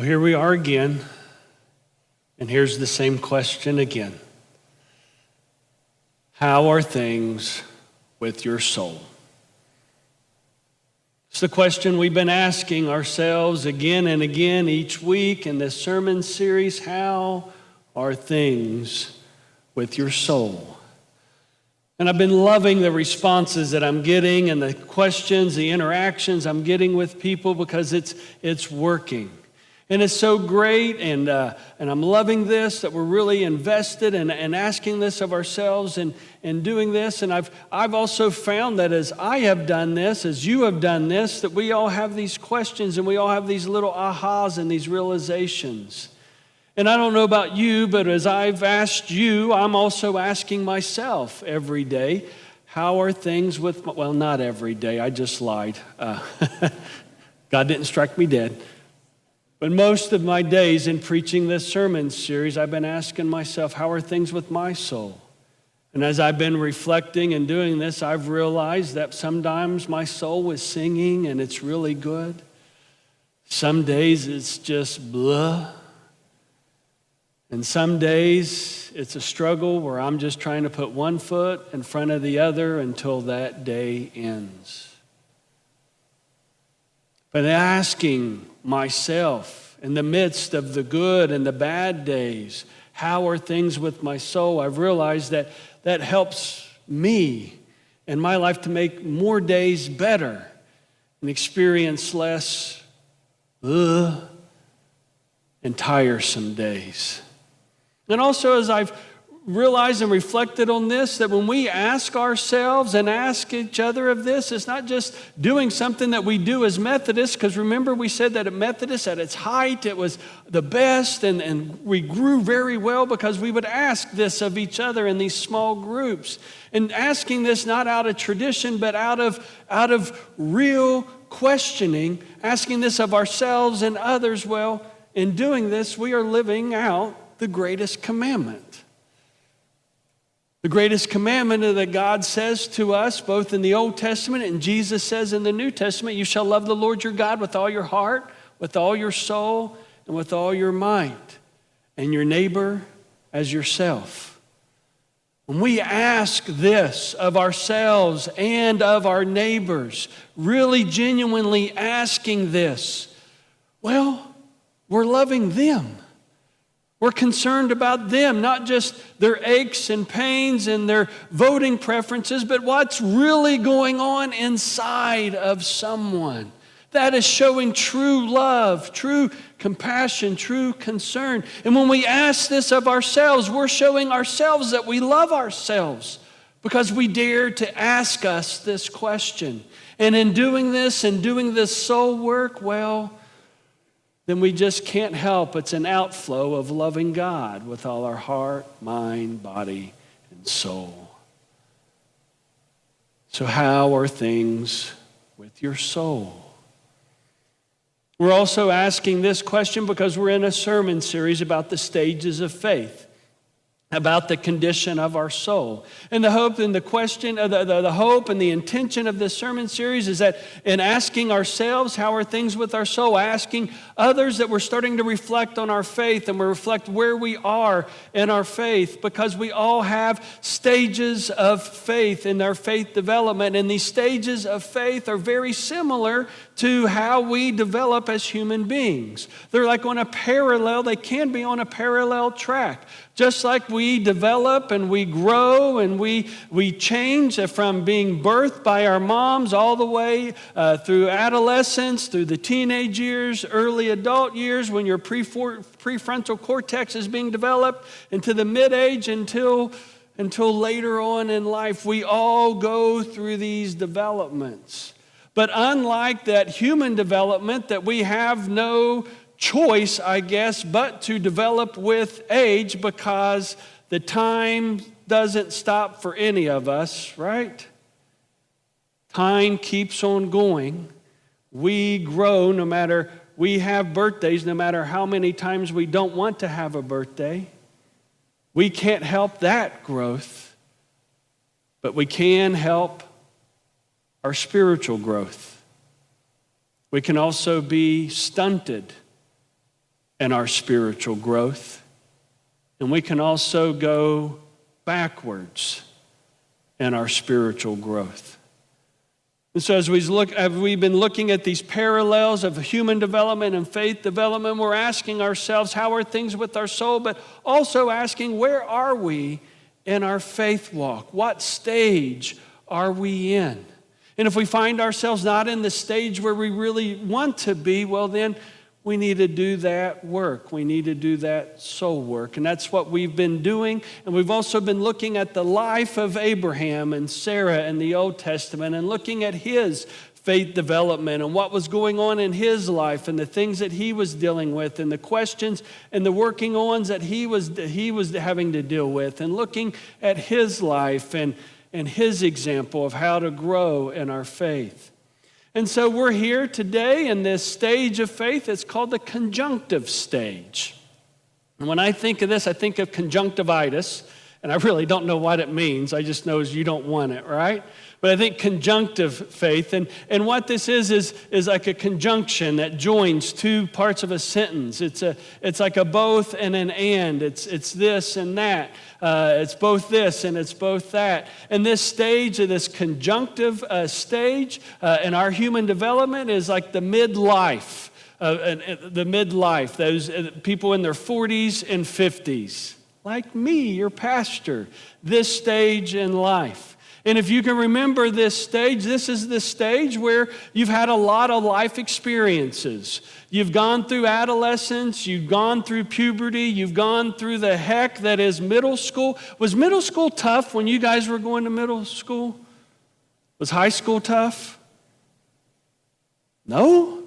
Well, here we are again, and here's the same question again. How are things with your soul? It's the question we've been asking ourselves again and again each week in this sermon series. How are things with your soul? And I've been loving the responses that I'm getting and the questions, the interactions I'm getting with people because it's working. And it's so great, and I'm loving this, that we're really invested in asking this of ourselves and doing this. And I've also found that as I have done this, as you have done this, that we all have these questions and we all have these little ahas and these realizations. And I don't know about you, but as I've asked you, I'm also asking myself every day, how are things with, well, not every day, I just lied. God didn't strike me dead. But most of my days in preaching this sermon series, I've been asking myself, how are things with my soul? And as I've been reflecting and doing this, I've realized that sometimes my soul is singing and it's really good. Some days it's just blah. And some days it's a struggle where I'm just trying to put one foot in front of the other until that day ends. But asking myself in the midst of the good and the bad days, how are things with my soul? I've realized that helps me in my life to make more days better and experience less and tiresome days. And also as I've realized and reflected on this, that when we ask ourselves and ask each other of this, it's not just doing something that we do as Methodists, because remember we said that at Methodist, at its height, it was the best, and we grew very well because we would ask this of each other in these small groups. And asking this not out of tradition, but out of real questioning, asking this of ourselves and others. Well, in doing this, we are living out the greatest commandment. The greatest commandment that God says to us, both in the Old Testament and Jesus says in the New Testament, you shall love the Lord your God with all your heart, with all your soul, and with all your might, and your neighbor as yourself. When we ask this of ourselves and of our neighbors, really genuinely asking this, well, we're loving them. We're concerned about them, not just their aches and pains and their voting preferences, but what's really going on inside of someone. That is showing true love, true compassion, true concern. And when we ask this of ourselves, we're showing ourselves that we love ourselves because we dare to ask us this question. And in doing this and doing this soul work, well, then we just can't help. It's an outflow of loving God with all our heart, mind, body, and soul. So how are things with your soul? We're also asking this question because we're in a sermon series about the stages of faith, about the condition of our soul. And the hope and the question, the hope and the intention of this sermon series is that in asking ourselves, how are things with our soul, asking others, that we're starting to reflect on our faith and we reflect where we are in our faith, because we all have stages of faith in our faith development. And these stages of faith are very similar to how we develop as human beings. They're like on a parallel, they can be on a parallel track. Just like we develop and we grow and we change from being birthed by our moms all the way through adolescence, through the teenage years, early adult years, when your prefrontal cortex is being developed, into the mid-age until later on in life. We all go through these developments. But unlike that human development that we have no choice, I guess, but to develop with age, because the time doesn't stop for any of us, right? Time keeps on going. We grow no matter, we have birthdays no matter how many times we don't want to have a birthday. We can't help that growth, but we can help our spiritual growth. We can also be stunted in our spiritual growth. And we can also go backwards in our spiritual growth. And so as we've been looking at these parallels of human development and faith development, we're asking ourselves, how are things with our soul? But also asking, where are we in our faith walk? What stage are we in? And if we find ourselves not in the stage where we really want to be, well then, we need to do that work. We need to do that soul work. And that's what we've been doing. And we've also been looking at the life of Abraham and Sarah in the Old Testament and looking at his faith development and what was going on in his life and the things that he was dealing with and the questions and the working ons that he was having to deal with, and looking at his life and his example of how to grow in our faith. And so we're here today in this stage of faith. It's called the conjunctive stage. And when I think of this, I think of conjunctivitis. And I really don't know what it means. I just know you don't want it, right? But I think conjunctive faith. And what this is like a conjunction that joins two parts of a sentence. It's like a both and an and. It's this and that. It's both this and it's both that. And this stage, this conjunctive stage in our human development is like the midlife. Those people in their 40s and 50s. Like me, your pastor, this stage in life. And if you can remember this stage, this is the stage where you've had a lot of life experiences. You've gone through adolescence, you've gone through puberty, you've gone through the heck that is middle school. Was middle school tough when you guys were going to middle school? Was high school tough? No?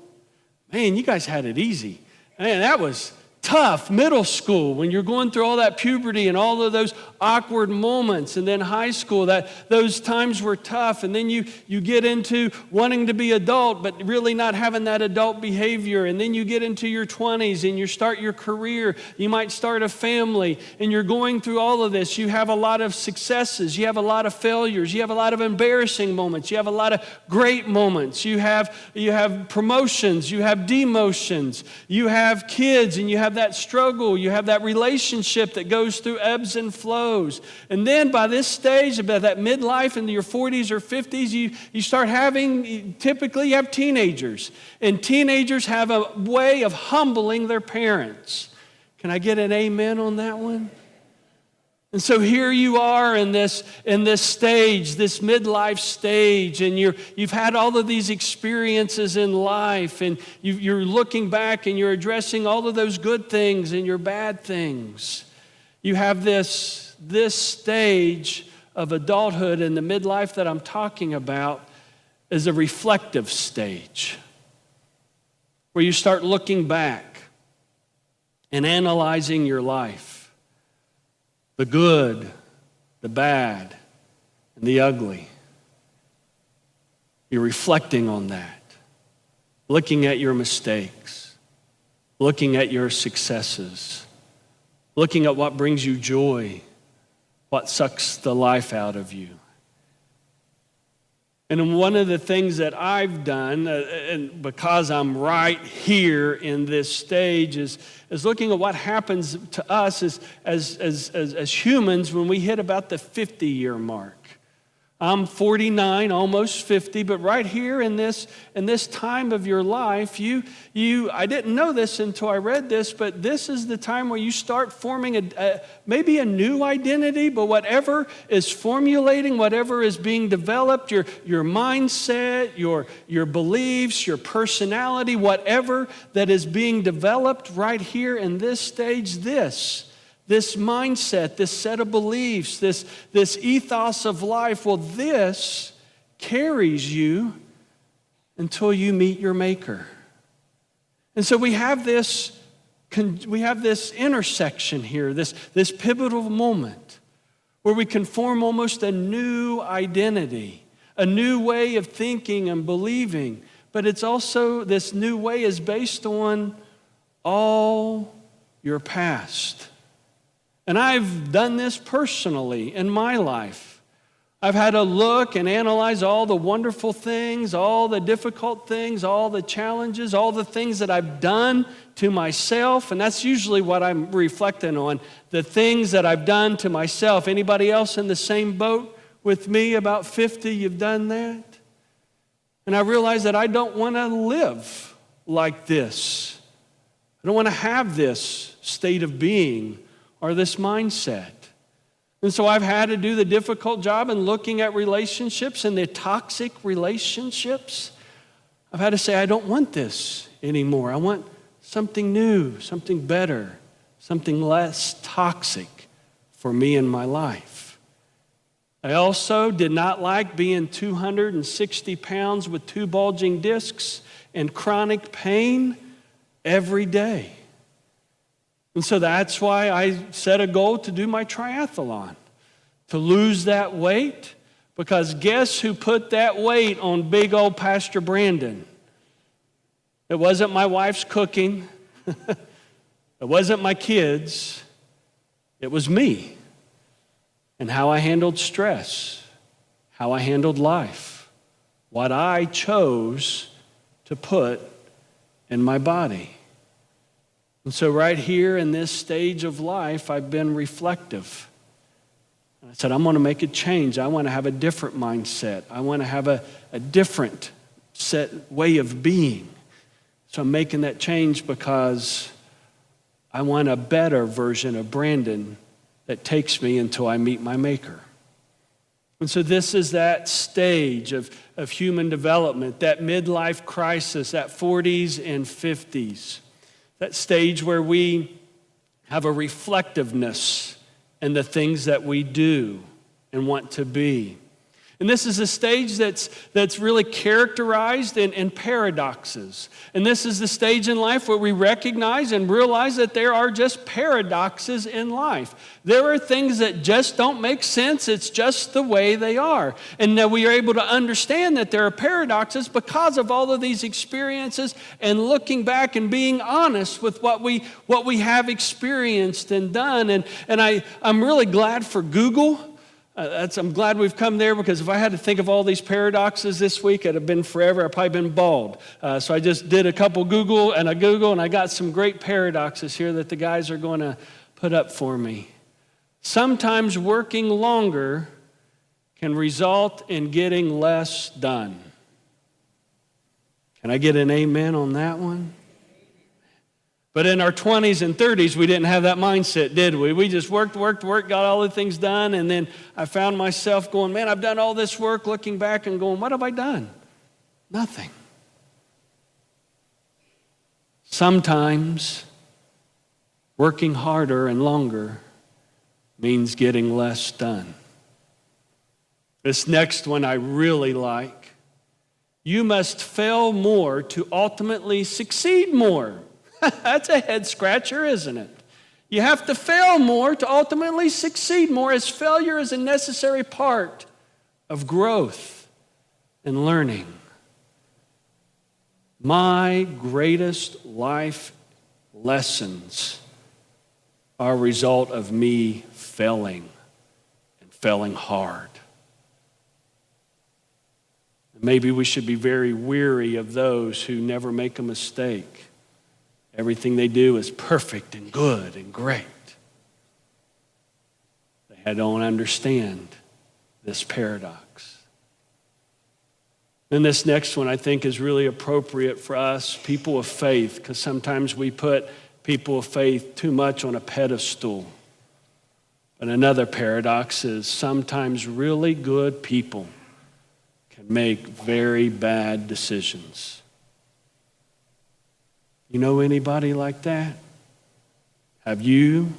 Man, you guys had it easy. Man, that was tough, middle school, when you're going through all that puberty and all of those awkward moments, and then high school, those times were tough, and then you get into wanting to be adult, but really not having that adult behavior, and then you get into your 20s and you start your career, you might start a family, and you're going through all of this. You have a lot of successes, you have a lot of failures, you have a lot of embarrassing moments, you have a lot of great moments, you have promotions, you have demotions, you have kids, and you have that struggle, you have that relationship that goes through ebbs and flows. And then by this stage, about that midlife into your 40s or 50s, you start having, typically you have teenagers. And teenagers have a way of humbling their parents. Can I get an amen on that one? And so here you are in this stage, this midlife stage, and you've had all of these experiences in life, and you're looking back and you're addressing all of those good things and your bad things. You have this stage of adulthood in the midlife that I'm talking about is a reflective stage, where you start looking back and analyzing your life. The good, the bad, and the ugly. You're reflecting on that, looking at your mistakes, looking at your successes, looking at what brings you joy, what sucks the life out of you. And one of the things that I've done, and because I'm right here in this stage, is looking at what happens to us as humans when we hit about the 50-year mark. I'm 49, almost 50, but right here in this time of your life, I didn't know this until I read this, but this is the time where you start forming maybe a new identity, but whatever is formulating, whatever is being developed, your mindset, your beliefs, your personality, whatever that is being developed right here in this stage, this mindset, this set of beliefs, this ethos of life, well, this carries you until you meet your Maker. And so we have this intersection here, this pivotal moment where we can form almost a new identity, a new way of thinking and believing. But it's also, this new way is based on all your past. And I've done this personally in my life. I've had to look and analyze all the wonderful things, all the difficult things, all the challenges, all the things that I've done to myself. And that's usually what I'm reflecting on, the things that I've done to myself. Anybody else in the same boat with me? About 50, you've done that? And I realize that I don't want to live like this. I don't want to have this state of being or this mindset. And so I've had to do the difficult job in looking at relationships and the toxic relationships. I've had to say, I don't want this anymore. I want something new, something better, something less toxic for me in my life. I also did not like being 260 pounds with 2 bulging discs and chronic pain every day. And so that's why I set a goal to do my triathlon, to lose that weight, because guess who put that weight on big old Pastor Brandon? It wasn't my wife's cooking. It wasn't my kids. It was me and how I handled stress, how I handled life, what I chose to put in my body. And so right here in this stage of life, I've been reflective. And I said, I'm going to make a change. I want to have a different mindset. I want to have a different way of being. So I'm making that change because I want a better version of Brandon that takes me until I meet my Maker. And so this is that stage of human development, that midlife crisis, that 40s and 50s. That stage where we have a reflectiveness in the things that we do and want to be. And this is a stage that's really characterized in paradoxes. And this is the stage in life where we recognize and realize that there are just paradoxes in life. There are things that just don't make sense. It's just the way they are. And that we are able to understand that there are paradoxes because of all of these experiences and looking back and being honest with what we have experienced and done. And I'm really glad for Google. I'm glad we've come there, because if I had to think of all these paradoxes this week, it'd have been forever. I'd probably been bald. So I just did a couple Google, and I got some great paradoxes here that the guys are going to put up for me. Sometimes working longer can result in getting less done. Can I get an amen on that one? But in our 20s and 30s, we didn't have that mindset, did we? We just worked, got all the things done, and then I found myself going, man, I've done all this work, looking back and going, what have I done? Nothing. Sometimes working harder and longer means getting less done. This next one I really like. You must fail more to ultimately succeed more. That's a head scratcher, isn't it? You have to fail more to ultimately succeed more, as failure is a necessary part of growth and learning. My greatest life lessons are a result of me failing, and failing hard. Maybe we should be very weary of those who never make a mistake. Everything they do is perfect and good and great. They don't understand this paradox. And this next one I think is really appropriate for us, people of faith, because sometimes we put people of faith too much on a pedestal. But another paradox is sometimes really good people can make very bad decisions. You know anybody like that? Have you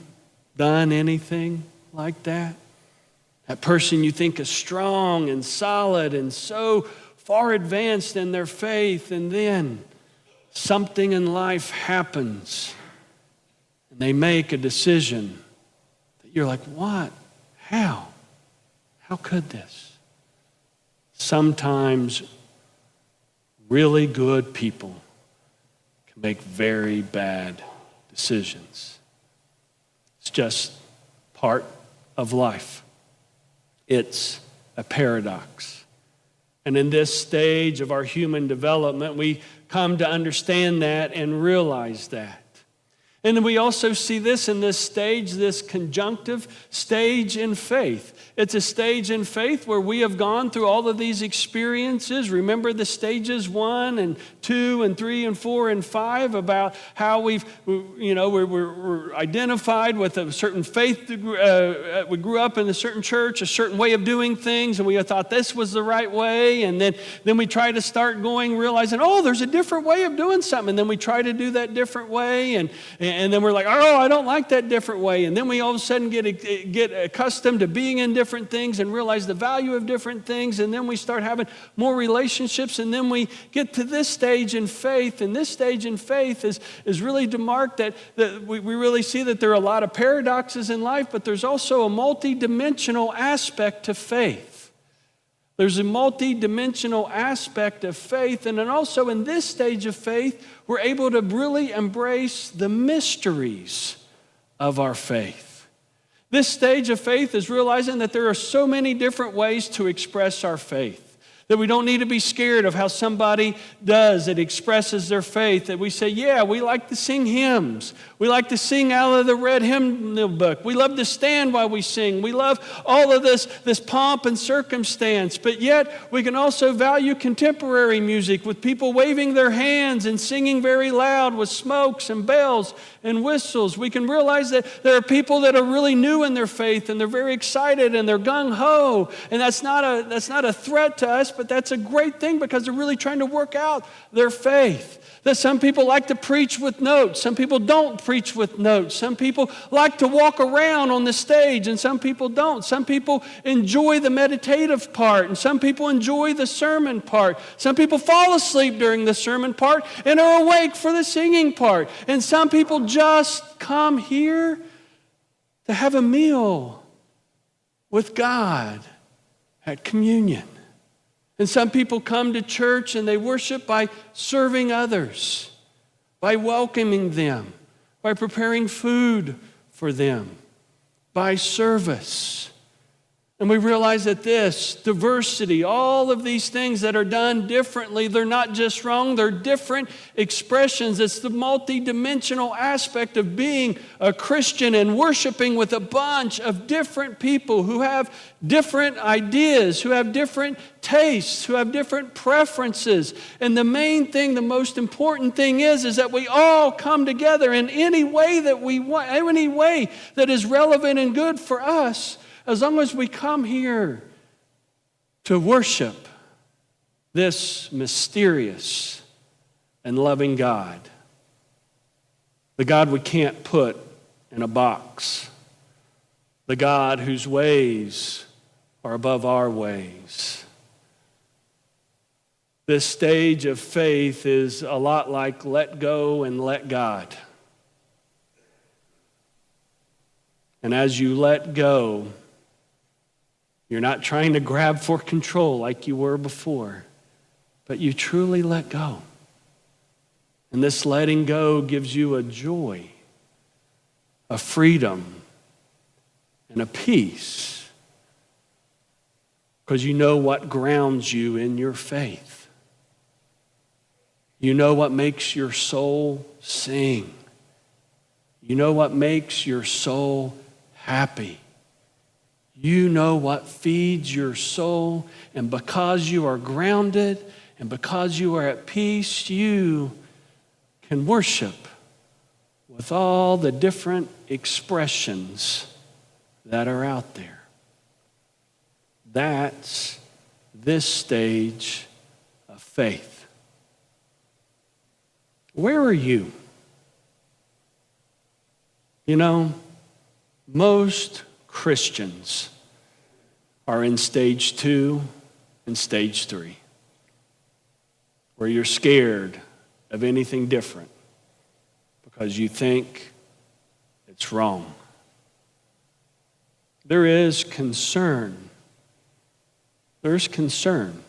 done anything like that? That person you think is strong and solid and so far advanced in their faith, and then something in life happens and they make a decision that you're like, what? How? How could this? Sometimes really good people make very bad decisions. It's just part of life. It's a paradox. And in this stage of our human development, we come to understand that and realize that. And then we also see this in this stage, this conjunctive stage in faith. It's a stage in faith where we have gone through all of these experiences. Remember the stages 1 and 2 and 3 and 4 and 5 about how we're identified with a certain faith. We grew up in a certain church, a certain way of doing things, and we thought this was the right way. And then we try to start going, realizing, oh, there's a different way of doing something. And then we try to do that different way, and then we're like, oh, I don't like that different way. And then we all of a sudden get accustomed to being in different things and realize the value of different things. And then we start having more relationships. And then we get to this stage in faith. And this stage in faith is really to mark that we really see that there are a lot of paradoxes in life, but there's also a multidimensional aspect to faith. There's a multi-dimensional aspect of faith. And then also in this stage of faith, we're able to really embrace the mysteries of our faith. This stage of faith is realizing that there are so many different ways to express our faith. That we don't need to be scared of how somebody does that expresses their faith. That we say, yeah, we like to sing hymns. We like to sing out of the red hymnal book. We love to stand while we sing. We love all of this pomp and circumstance. But yet, we can also value contemporary music with people waving their hands and singing very loud with smokes and bells and whistles. We can realize that there are people that are really new in their faith and they're very excited and they're gung-ho. And that's not a threat to us, but that's a great thing because they're really trying to work out their faith. That some people like to preach with notes. Some people don't preach with notes. Some people like to walk around on the stage and some people don't. Some people enjoy the meditative part and some people enjoy the sermon part. Some people fall asleep during the sermon part and are awake for the singing part. And some people just come here to have a meal with God at communion. And some people come to church and they worship by serving others, by welcoming them, by preparing food for them, by service. And we realize that this diversity, all of these things that are done differently, they're not just wrong, they're different expressions. It's the multidimensional aspect of being a Christian and worshiping with a bunch of different people who have different ideas, who have different tastes, who have different preferences. And the main thing, the most important thing is that we all come together in any way that we want, any way that is relevant and good for us. As long as we come here to worship this mysterious and loving God, the God we can't put in a box, the God whose ways are above our ways. This stage of faith is a lot like let go and let God. And as you let go, you're not trying to grab for control like you were before, but you truly let go. And this letting go gives you a joy, a freedom, and a peace, because you know what grounds you in your faith. You know what makes your soul sing. You know what makes your soul happy. You know what feeds your soul, and because you are grounded and because you are at peace, you can worship with all the different expressions that are out there. That's this stage of faith. Where are you? You know, most Christians are in stage 2 and stage 3, where you're scared of anything different because you think it's wrong. There is concern. There's concern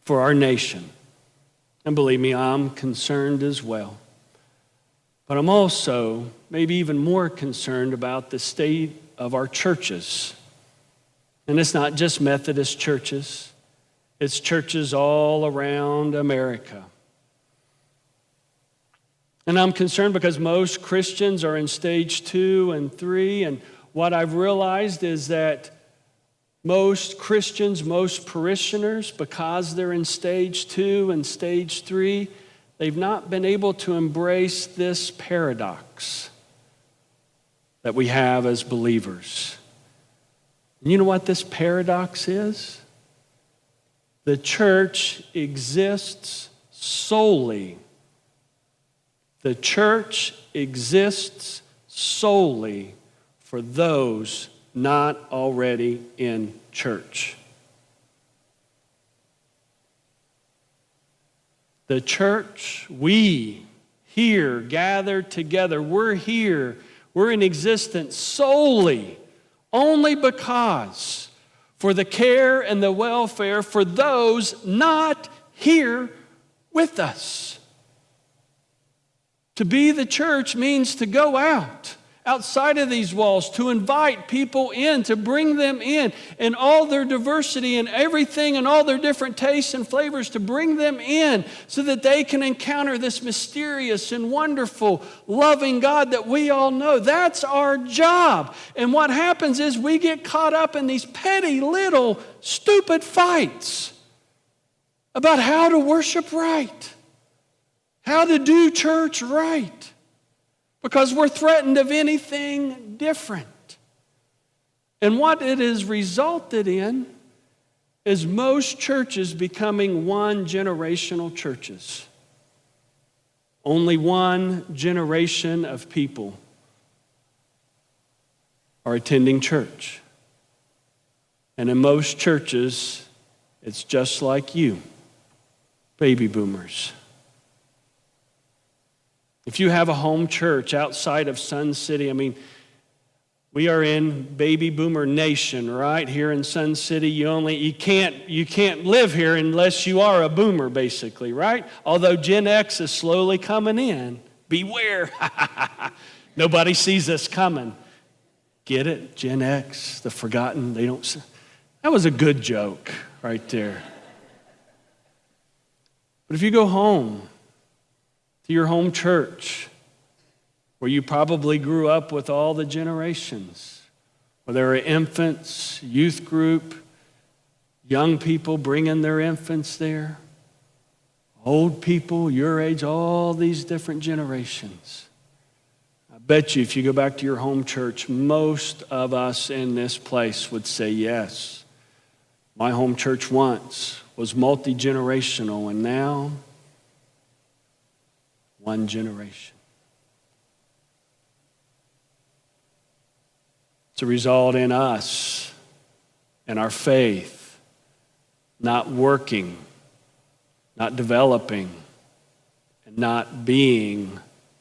for our nation. And believe me, I'm concerned as well. But I'm also maybe even more concerned about the state of our churches And it's not just Methodist churches. It's churches all around America. And I'm concerned because most Christians are in stage 2 and 3, and what I've realized is that most Christians, most parishioners, because they're in stage 2 and stage 3, they've not been able to embrace this paradox that we have as believers. And you know what this paradox is? The church exists solely. The church exists solely for those not already in church. The church, we here gathered together, we're here, we're in existence solely, only because for the care and the welfare for those not here with us. To be the church means to go outside of these walls, to invite people in, to bring them in all their diversity and everything and all their different tastes and flavors, to bring them in so that they can encounter this mysterious and wonderful, loving God that we all know. That's our job. And what happens is we get caught up in these petty little stupid fights about how to worship right, how to do church right, because we're threatened of anything different. And what it has resulted in is most churches becoming one-generational churches. Only one generation of people are attending church. And in most churches, it's just like you, baby boomers. If you have a home church outside of Sun City, we are in baby boomer nation, right? Here in Sun City, you can't live here unless you are a boomer, basically, right? Although Gen X is slowly coming in. Beware. Nobody sees us coming. Get it? Gen X, the forgotten, that was a good joke right there. But if you go home to your home church, where you probably grew up with all the generations, where there are infants, youth group, young people bringing their infants there, old people, your age, all these different generations. I bet you if you go back to your home church, most of us in this place would say, yes, my home church once was multi-generational, and now one generation. It's a result in us and our faith not working, not developing, and not being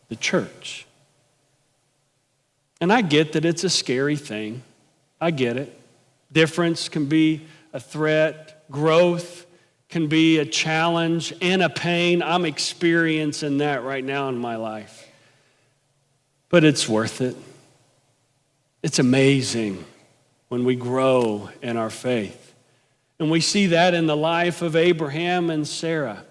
the church. And I get that it's a scary thing. I get it. Difference can be a threat. Growth can be a challenge and a pain. I'm experiencing that right now in my life. But it's worth it. It's amazing when we grow in our faith. And we see that in the life of Abraham and Sarah.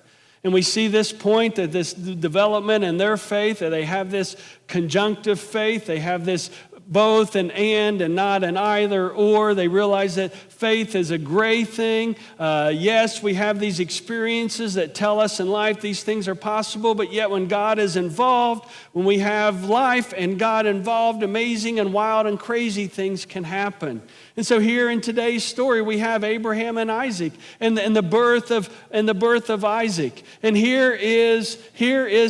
And we see this point that this development in their faith, that they have this conjunctive faith, they have this both and not an either or. They realize that faith is a gray thing. Yes, we have these experiences that tell us in life these things are possible, but yet when God is involved, when we have life and God involved, amazing and wild and crazy things can happen. And so here in today's story, we have Abraham and Isaac and the birth of Isaac. And here is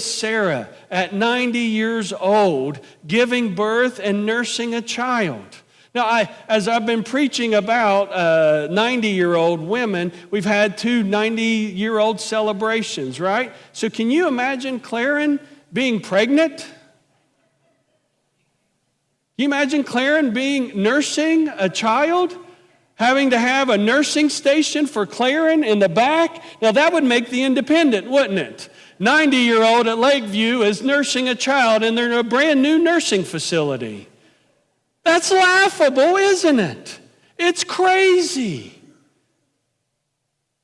Sarah at 90 years old, giving birth and nursing a child. Now, as I've been preaching about 90-year-old women, we've had 2 90-year-old celebrations, right? So can you imagine Claren being pregnant? Can you imagine Claren nursing a child? Having to have a nursing station for Claren in the back? Now that would make the Independent, wouldn't it? 90-year-old at Lakeview is nursing a child and they're in a brand new nursing facility. That's laughable, isn't it? It's crazy.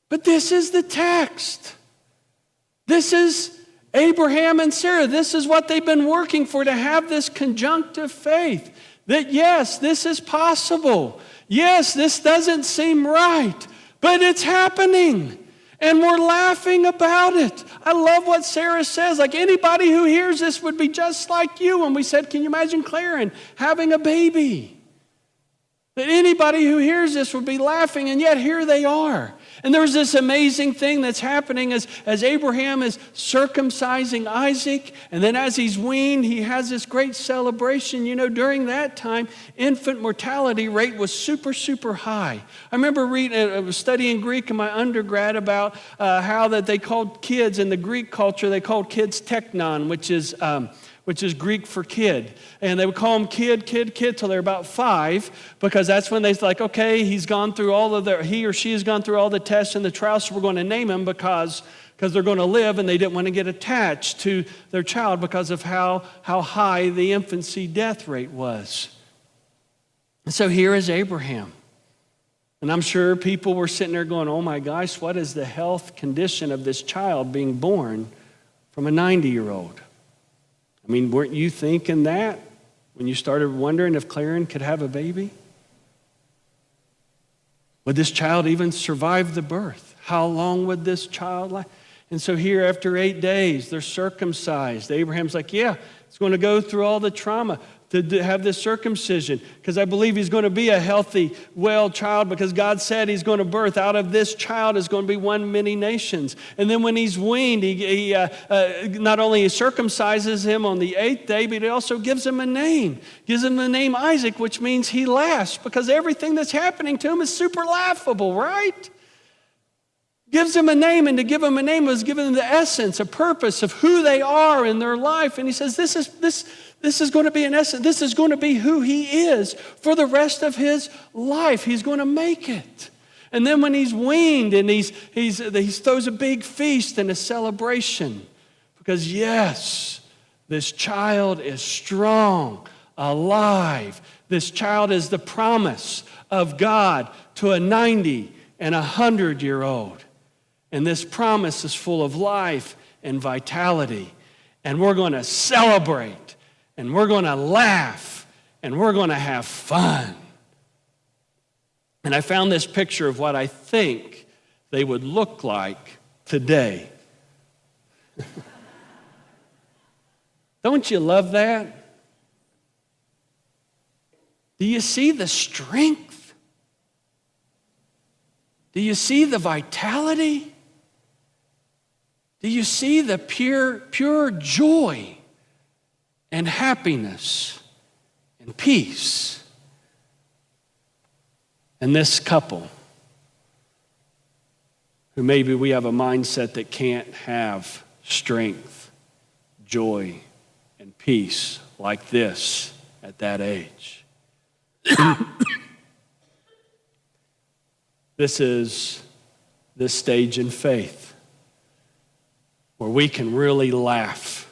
But this is the text. This is Abraham and Sarah. This is what they've been working for, to have this conjunctive faith. That yes, this is possible. Yes, this doesn't seem right, but it's happening. And we're laughing about it. I love what Sarah says. Like, anybody who hears this would be just like you. And we said, can you imagine Claren having a baby? That anybody who hears this would be laughing, and yet here they are. And there's this amazing thing that's happening as Abraham is circumcising Isaac, and then as he's weaned, he has this great celebration. You know, during that time, infant mortality rate was super, super high. I remember studying Greek in my undergrad about how that they called kids in the Greek culture, they called kids teknon, which is Greek for kid. And they would call them kid till they're about 5, because that's when they're like, okay, he or she has gone through all the tests and the trials, so we're going to name him because they're going to live, and they didn't want to get attached to their child because of how high the infancy death rate was. And so here is Abraham. And I'm sure people were sitting there going, oh my gosh, what is the health condition of this child being born from a 90-year-old? I mean, weren't you thinking that when you started wondering if Claren could have a baby? Would this child even survive the birth? How long would this child last? And so here, after 8 days, they're circumcised. Abraham's like, yeah, it's going to go through all the trauma to have this circumcision, because I believe he's going to be a healthy, well child, because God said he's going to birth. Out of this child is going to be one many nations. And then when he's weaned, he not only circumcises him on the 8th day, but he also gives him a name. Gives him the name Isaac, which means he laughs, because everything that's happening to him is super laughable, right? Gives him a name, and to give him a name was giving them the essence, a purpose of who they are in their life. And he says, this is going to be an essence. This is going to be who he is for the rest of his life. He's going to make it. And then when he's weaned, and he throws a big feast and a celebration, because yes, this child is strong, alive. This child is the promise of God to a 90 and 100-year-old. And this promise is full of life and vitality. And we're going to celebrate, and we're going to laugh, and we're going to have fun. And I found this picture of what I think they would look like today. Don't you love that? Do you see the strength? Do you see the vitality? Do you see the pure joy and happiness and peace? And this couple, who maybe we have a mindset that can't have strength, joy, and peace like this at that age. This is this stage in faith where we can really laugh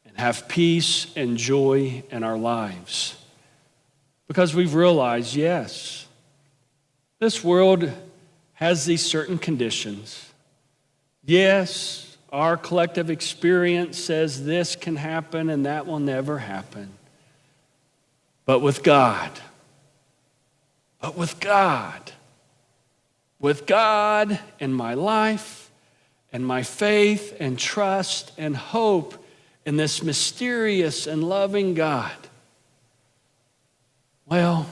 and have peace and joy in our lives. Because we've realized, yes, this world has these certain conditions. Yes, our collective experience says this can happen and that will never happen. But with God in my life, and my faith and trust and hope in this mysterious and loving God, well,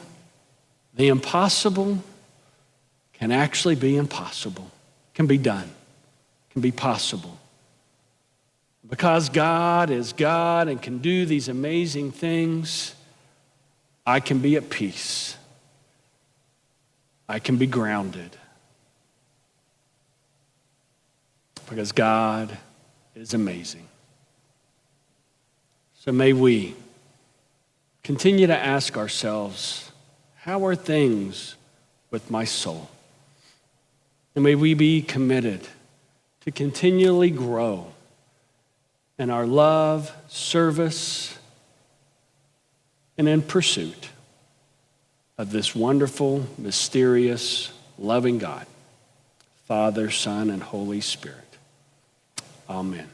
the impossible can actually be impossible, can be done, can be possible. Because God is God and can do these amazing things, I can be at peace. I can be grounded. Because God is amazing. So may we continue to ask ourselves, how are things with my soul? And may we be committed to continually grow in our love, service, and in pursuit of this wonderful, mysterious, loving God, Father, Son, and Holy Spirit. Amen.